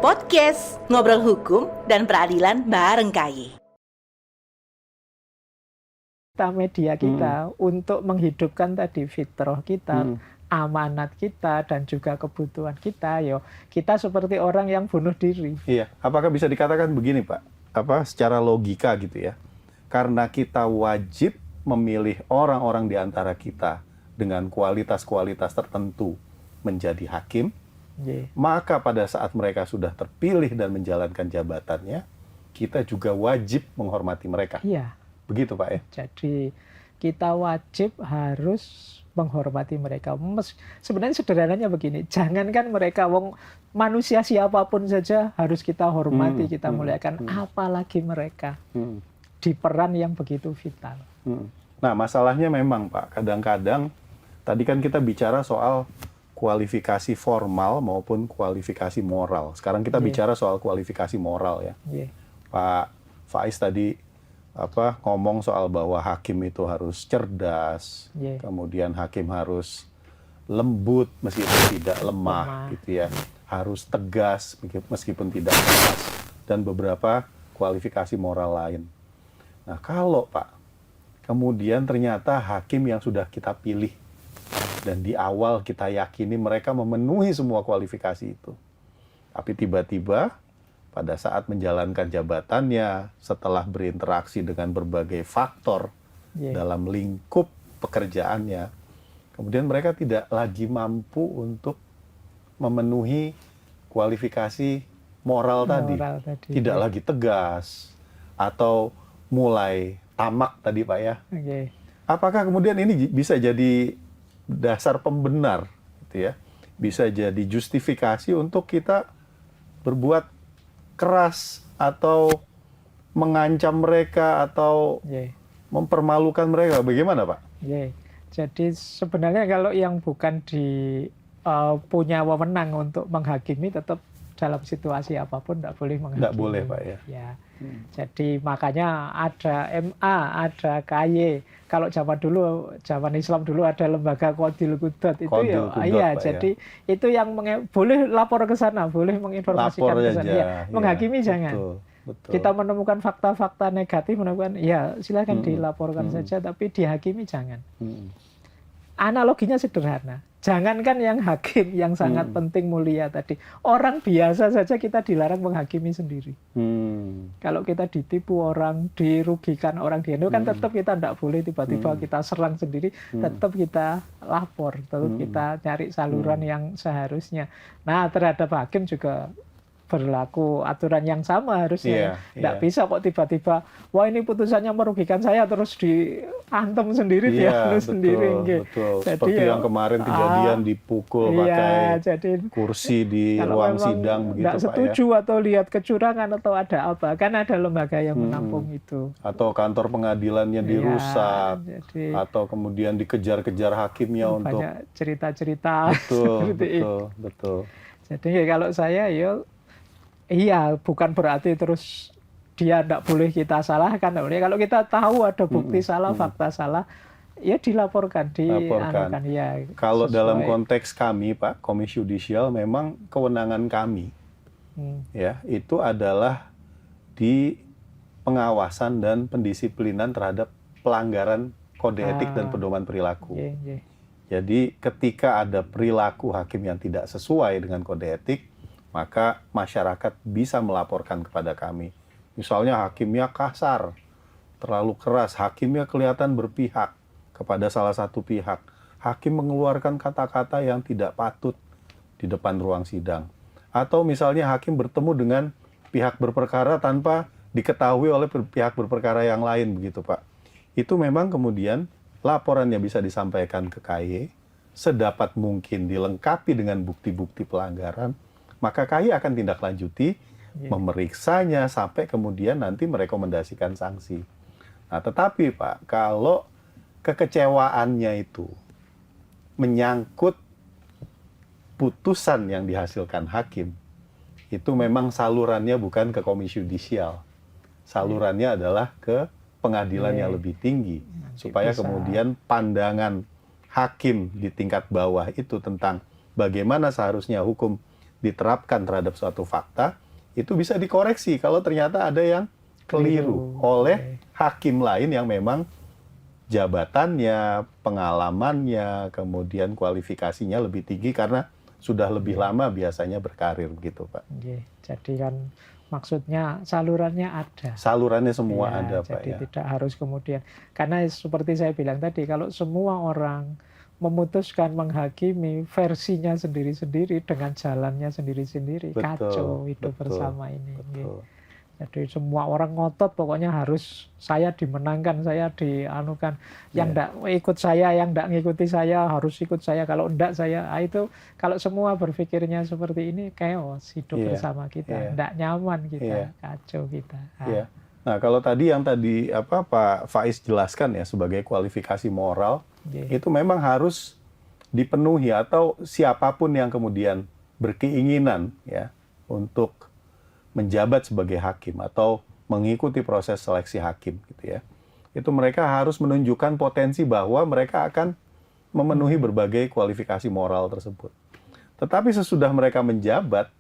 Podcast Ngobrol Hukum dan Peradilan bareng KAY. Media kita untuk menghidupkan tadi fitrah kita, amanat kita, dan juga kebutuhan kita, kita seperti orang yang bunuh diri. Iya, apakah bisa dikatakan begini Pak? Secara logika gitu ya, karena kita wajib memilih orang-orang di antara kita dengan kualitas-kualitas tertentu menjadi hakim, maka pada saat mereka sudah terpilih dan menjalankan jabatannya, kita juga wajib menghormati mereka. Iya. Begitu Pak ya? Jadi kita wajib harus menghormati mereka. Sebenarnya sederhananya begini, jangankan mereka manusia siapapun saja harus kita hormati, kita muliakan, apalagi mereka di peran yang begitu vital. Nah masalahnya memang Pak, kadang-kadang tadi kan kita bicara soal kualifikasi formal maupun kualifikasi moral. Sekarang kita bicara soal kualifikasi moral ya. Pak Faiz tadi ngomong soal bahwa hakim itu harus cerdas, kemudian hakim harus lembut meskipun tidak lemah gitu ya, harus tegas meskipun tidak keras, dan beberapa kualifikasi moral lain. Nah kalau Pak, kemudian ternyata hakim yang sudah kita pilih dan di awal kita yakini mereka memenuhi semua kualifikasi itu, tapi tiba-tiba pada saat menjalankan jabatannya, setelah berinteraksi dengan berbagai faktor dalam lingkup pekerjaannya, kemudian mereka tidak lagi mampu untuk memenuhi kualifikasi moral tadi. Tidak lagi tegas, atau mulai tamak tadi Pak ya. Apakah kemudian ini bisa jadi dasar pembenar, gitu ya? Bisa jadi justifikasi untuk kita berbuat keras atau mengancam mereka atau mempermalukan mereka, bagaimana Pak? Jadi sebenarnya kalau yang bukan punya wewenang untuk menghakimi, tetap dalam situasi apapun tidak boleh menghakimi. Tidak boleh Pak ya. Jadi makanya ada MA, ada KY. Kalau zaman Islam dulu ada lembaga Qadil Qudat itu jadi itu yang boleh lapor ke sana, boleh menginformasikan ke sana. Menghakimi jangan. Betul. Kita menemukan fakta-fakta negatif, silakan dilaporkan saja, tapi dihakimi jangan. Analoginya sederhana. Jangankan yang hakim yang sangat penting mulia tadi, orang biasa saja kita dilarang menghakimi sendiri. Kalau kita ditipu orang, dirugikan orang, kan tetap kita tidak boleh tiba-tiba kita serang sendiri, tetap kita lapor, tetap kita cari saluran yang seharusnya. Nah, terhadap hakim juga berlaku aturan yang sama harusnya. Tidak bisa kok tiba-tiba, wah ini putusannya merugikan saya, terus diantem sendiri, dianu sendiri. Betul. Seperti yang kemarin kejadian dipukul pakai kursi di ruang sidang begitu Pak ya. Setuju atau lihat kecurangan atau ada apa, kan ada lembaga yang menampung itu. Atau kantor pengadilannya dirusak, atau kemudian dikejar-kejar hakimnya untuk banyak cerita-cerita. Betul. Jadi kalau saya bukan berarti terus dia tidak boleh kita salahkan. Kalau kita tahu ada bukti salah, fakta salah, dilaporkan, dianukan. Kalau dalam konteks kami, Pak, Komisi Yudisial, memang kewenangan kami, itu adalah di pengawasan dan pendisiplinan terhadap pelanggaran kode etik dan pedoman perilaku. Jadi ketika ada perilaku hakim yang tidak sesuai dengan kode etik, maka masyarakat bisa melaporkan kepada kami. Misalnya hakimnya kasar, terlalu keras, hakimnya kelihatan berpihak kepada salah satu pihak. Hakim mengeluarkan kata-kata yang tidak patut di depan ruang sidang. Atau misalnya hakim bertemu dengan pihak berperkara tanpa diketahui oleh pihak berperkara yang lain, begitu Pak. Itu memang kemudian laporannya bisa disampaikan ke KY, sedapat mungkin dilengkapi dengan bukti-bukti pelanggaran, maka KY akan tindak lanjuti, memeriksanya sampai kemudian nanti merekomendasikan sanksi. Nah, tetapi Pak, kalau kekecewaannya itu menyangkut putusan yang dihasilkan hakim, itu memang salurannya bukan ke Komisi Yudisial. Salurannya adalah ke pengadilan yang lebih tinggi. Supaya kemudian pandangan hakim di tingkat bawah itu tentang bagaimana seharusnya hukum diterapkan terhadap suatu fakta, itu bisa dikoreksi kalau ternyata ada yang keliru oleh hakim lain yang memang jabatannya, pengalamannya, kemudian kualifikasinya lebih tinggi karena sudah lebih lama biasanya berkarir gitu, Pak. Jadi kan maksudnya salurannya ada. Salurannya semua Ya, ada, Pak. jadi Ya. tidak harus kemudian, karena seperti saya bilang tadi, kalau semua orang memutuskan menghakimi versinya sendiri-sendiri dengan jalannya sendiri-sendiri, Betul, kacau hidup betul, bersama ini. betul. Jadi semua orang ngotot pokoknya harus saya dimenangkan, saya dianukan. Yang enggak ikut saya, yang enggak ngikuti saya harus ikut saya. Kalau enggak saya, itu kalau semua berpikirnya seperti ini, chaos hidup bersama kita. Enggak nyaman kita, kacau kita. Nah, kalau tadi yang Pak Faiz jelaskan ya sebagai kualifikasi moral, itu memang harus dipenuhi atau siapapun yang kemudian berkeinginan ya untuk menjabat sebagai hakim atau mengikuti proses seleksi hakim gitu ya. Itu mereka harus menunjukkan potensi bahwa mereka akan memenuhi berbagai kualifikasi moral tersebut. Tetapi sesudah mereka menjabat,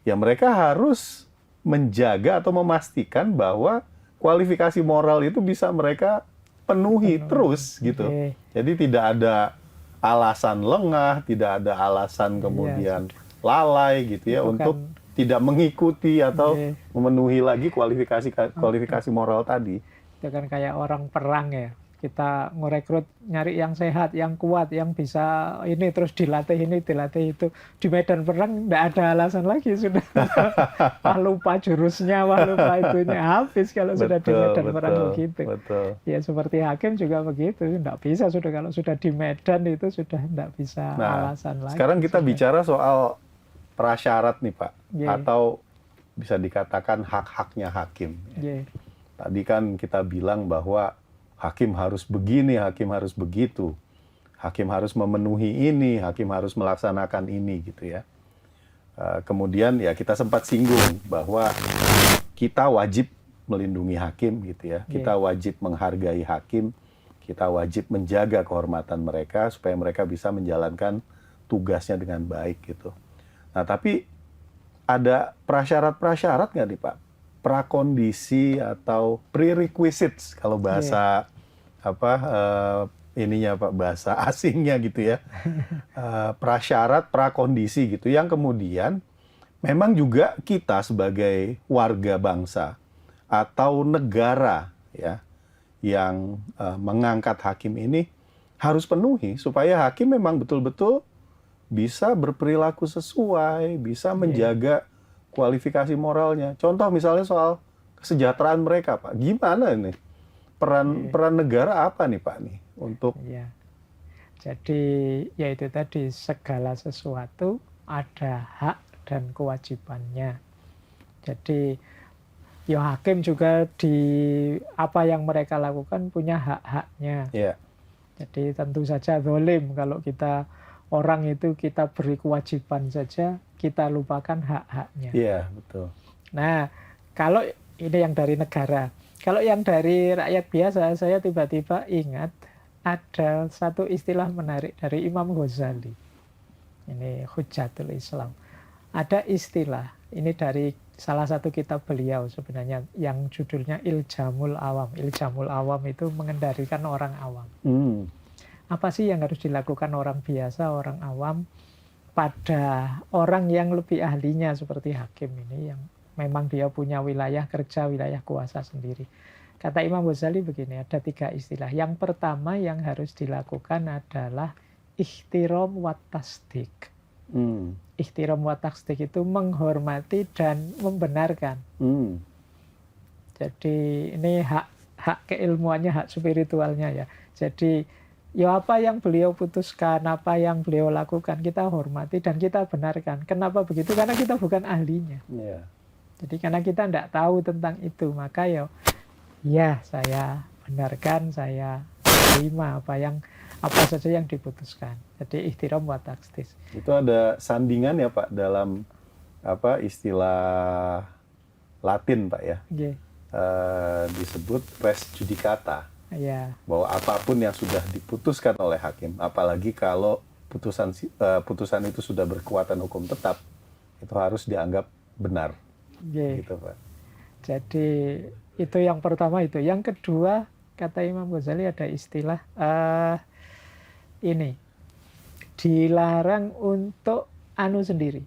ya mereka harus menjaga atau memastikan bahwa kualifikasi moral itu bisa mereka penuhi terus gitu. Jadi tidak ada alasan lengah, tidak ada alasan kemudian lalai gitu ya untuk tidak mengikuti atau memenuhi lagi kualifikasi moral tadi. Itu kan kayak orang perang ya. Kita ngerekrut nyari yang sehat, yang kuat, yang bisa ini terus dilatih ini, dilatih itu. Di medan perang enggak ada alasan lagi sudah. Wah lupa jurusnya, wah lupa itunya. Habis kalau sudah di medan perang begitu. Ya seperti hakim juga begitu. Enggak bisa sudah kalau sudah di medan itu sudah enggak bisa alasan lagi. Sekarang kita bicara soal prasyarat nih Pak, atau bisa dikatakan hak-haknya hakim. Tadi kan kita bilang bahwa hakim harus begini, hakim harus begitu, hakim harus memenuhi ini, hakim harus melaksanakan ini gitu ya. Kemudian ya kita sempat singgung bahwa kita wajib melindungi hakim gitu ya, kita wajib menghargai hakim, kita wajib menjaga kehormatan mereka supaya mereka bisa menjalankan tugasnya dengan baik gitu. Nah, tapi ada prasyarat-prasyarat nggak nih Pak? Prakondisi atau prerequisites kalau bahasa ininya Pak, bahasa asingnya gitu ya. Prasyarat, prakondisi gitu yang kemudian memang juga kita sebagai warga bangsa atau negara ya yang mengangkat hakim ini harus penuhi supaya hakim memang betul-betul bisa berperilaku sesuai, bisa menjaga kualifikasi moralnya. Contoh misalnya soal kesejahteraan mereka, Pak. Gimana ini? Peran negara apa nih, Pak, nih untuk? Jadi ya itu tadi, segala sesuatu ada hak dan kewajibannya. Jadi ya hakim juga di apa yang mereka lakukan punya hak-haknya. Jadi tentu saja zalim kalau kita orang itu kita beri kewajiban saja, kita lupakan hak-haknya. Iya, betul. Nah, kalau ini yang dari negara. Kalau yang dari rakyat biasa, saya tiba-tiba ingat ada satu istilah menarik dari Imam Ghazali. Ini Hujjatul Islam. Ada istilah, ini dari salah satu kitab beliau sebenarnya, yang judulnya Iljamul Awam. Iljamul Awam itu mengendalikan orang awam. Apa sih yang harus dilakukan orang biasa, orang awam pada orang yang lebih ahlinya seperti hakim ini, yang memang dia punya wilayah kerja, wilayah kuasa sendiri. Kata Imam Ghazali begini, ada 3 istilah. Yang pertama yang harus dilakukan adalah ihtiram wa tasdik. Ihtiram wa tasdik itu menghormati dan membenarkan. Jadi ini hak keilmuannya, hak spiritualnya ya. Jadi ya apa yang beliau putuskan, apa yang beliau lakukan, kita hormati dan kita benarkan. Kenapa begitu? Karena kita bukan ahlinya. Jadi karena kita tidak tahu tentang itu, maka ya saya benarkan, saya terima apa saja yang diputuskan. Jadi ihtiram wa tasdik. Itu ada sandingan ya Pak dalam istilah Latin Pak ya. Disebut res judicata. Bahwa apapun yang sudah diputuskan oleh hakim, apalagi kalau putusan itu sudah berkekuatan hukum tetap, itu harus dianggap benar. Nggih. Gitu, Pak. Jadi itu yang pertama itu. Yang kedua, kata Imam Ghazali ada istilah ini, dilarang untuk anu sendiri,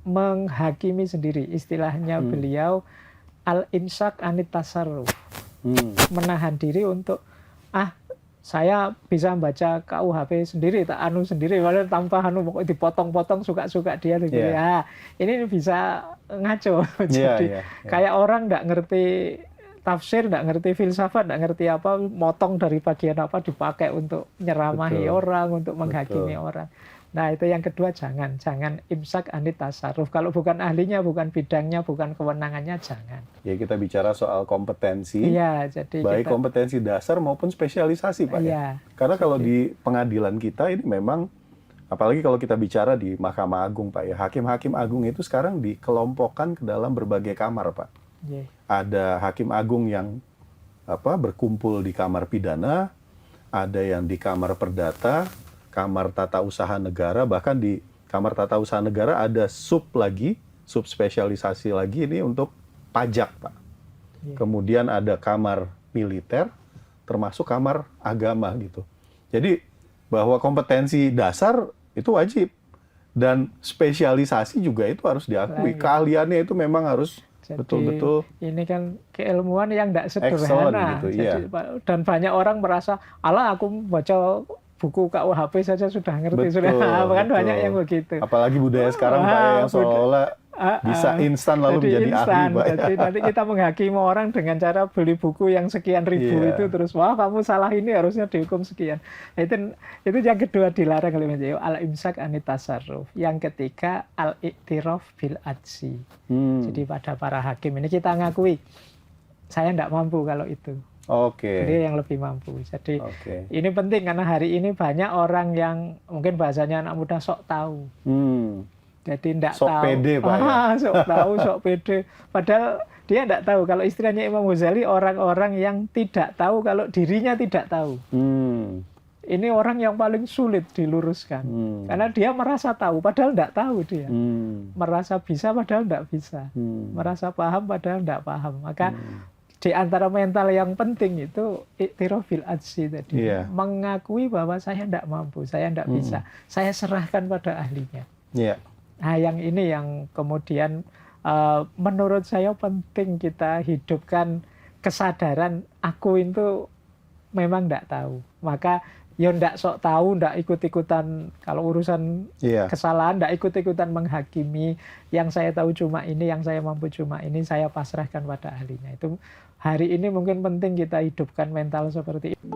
menghakimi sendiri. Istilahnya beliau al-imsak anit tasarruf, menahan diri untuk saya bisa baca KUHP sendiri, tak anu sendiri, walau tanpa anu pokoknya dipotong-potong suka-suka dia gitu. Ya, ini bisa ngaco. Jadi kayak orang nggak ngerti tafsir, nggak ngerti filsafat, nggak ngerti apa, motong dari bagian apa dipakai untuk nyeramahi orang, untuk menghakimi orang. Nah, itu yang kedua, jangan imsak anit tasarruf. Kalau bukan ahlinya, bukan bidangnya, bukan kewenangannya, jangan. Ya, kita bicara soal kompetensi. Iya, jadi baik kompetensi dasar maupun spesialisasi, Pak. Iya, Karena kalau di pengadilan kita ini memang, apalagi kalau kita bicara di Mahkamah Agung, Pak, ya, hakim-hakim agung itu sekarang dikelompokkan ke dalam berbagai kamar, Pak. Yeah. Ada hakim agung yang berkumpul di kamar pidana, ada yang di kamar perdata, kamar tata usaha negara, bahkan di kamar tata usaha negara ada subspesialisasi lagi ini untuk pajak, Pak. Yeah. Kemudian ada kamar militer, termasuk kamar agama gitu. Jadi bahwa kompetensi dasar itu wajib dan spesialisasi juga itu harus diakui. Keahliannya itu memang harus betul-betul. Ini kan keilmuan yang tidak sederhana. Gitu, jadi, dan banyak orang merasa, alah aku baca buku KUHP saja sudah ngerti. Kan banyak yang begitu. Apalagi budaya sekarang, Pak, yang seolah-olah bisa instan lalu menjadi ahli, Pak. Jadi nanti kita menghakimi orang dengan cara beli buku yang sekian ribu itu, terus wah kamu salah ini harusnya dihukum sekian. Itu yang kedua dilarang oleh Majelis al-imsak anit tasarruf. Yang ketiga al-iktiraf bil ajzi. Jadi pada para hakim ini kita ngakui saya tidak mampu kalau itu. Dia yang lebih mampu. Jadi ini penting karena hari ini banyak orang yang mungkin bahasanya anak muda sok tahu. Jadi tidak tahu. Sok pede, Pak. Sok tahu, sok pede. Padahal dia tidak tahu. Kalau istilahnya Imam Ghazali, orang-orang yang tidak tahu kalau dirinya tidak tahu. Ini orang yang paling sulit diluruskan. Karena dia merasa tahu, padahal tidak tahu dia. Merasa bisa, padahal tidak bisa. Merasa paham, padahal tidak paham. Maka di antara mental yang penting itu iktiraf bil ajzi tadi. Mengakui bahwa saya tidak mampu, saya tidak bisa. Saya serahkan pada ahlinya. Nah, yang ini yang kemudian menurut saya penting kita hidupkan kesadaran aku itu memang tidak tahu. Maka ya tidak sok tahu, tidak ikut-ikutan kalau urusan kesalahan, tidak ikut-ikutan menghakimi. Yang saya tahu cuma ini, yang saya mampu cuma ini, saya pasrahkan pada ahlinya. Itu hari ini mungkin penting kita hidupkan mental seperti itu.